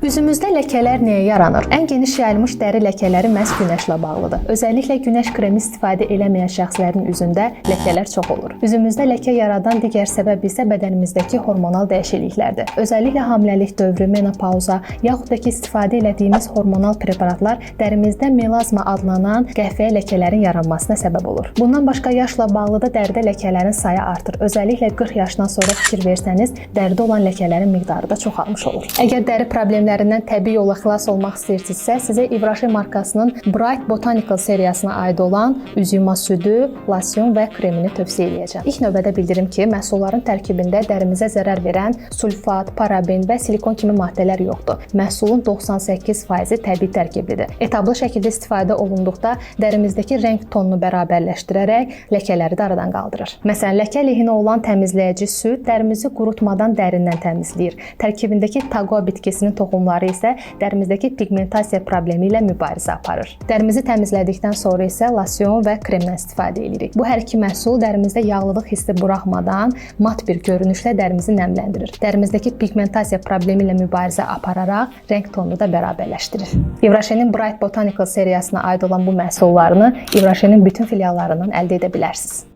Üzümüzdə ləkələr nəyə yaranır? Ən geniş yayılmış dəri ləkələri məhz günəşlə bağlıdır. Özəlliklə günəş kremi istifadə eləməyən şəxslərin üzündə ləkələr çox olur. Üzümüzdə ləkə yaradan digər səbəb isə bədənimizdəki hormonal dəyişikliklərdir. Özəlliklə hamiləlik dövrü, menopauza, yaxud da ki istifadə etdiyimiz hormonal preparatlar dərimizdə melazma adlanan qəhvəyə ləkələrin yaranmasına səbəb olur. Bundan başqa yaşla bağlı da dəridə ləkələrin sayı artır. Özəlliklə 40 yaşdan sonra fikir versəniz, dəridə olan ləkələrin miqdarı da çoxalmış olur. Əgər dəri problemlərindən təbii yolla xilas olmaq istəyirsinizsə, sizə İbraşe markasının Bright Botanical seriyasına aid olan üzüyuma südü, losyon və kremini tövsiyə edəcəm. İlk növbədə bildirim ki, məhsulların tərkibində dərimizə zərər verən sulfat, paraben və silikon kimi maddələr yoxdur. Məhsulun 98% təbii tərkiblidir. Etablı şəkildə istifadə olunduqda dərimizdəki rəng tonunu bərabərləşdirərək ləkələri də aradan qaldırır. Məsələn, ləkə lehinə olan təmizləyici süd dərimizi qurutmadan dərindən təmizləyir. Tərkibindəki taqua bitkisinin toxumları isə dərimizdəki pigmentasiya problemi ilə mübarizə aparır. Dərimizi təmizlədikdən sonra isə losyon və kremdən istifadə edirik. Bu hər iki məhsul dərimizdə yağlılıq hissi buraxmadan mat bir görünüşlə dərimizi nəmləndirir. Dərimizdəki pigmentasiya problemi ilə mübarizə apararaq rəng tonunu da bərabərləşdirir. İbraşenin Bright Botanical seriyasına aid olan bu məhsullarını İbraşenin bütün filiallarından əldə edə bilərsiniz.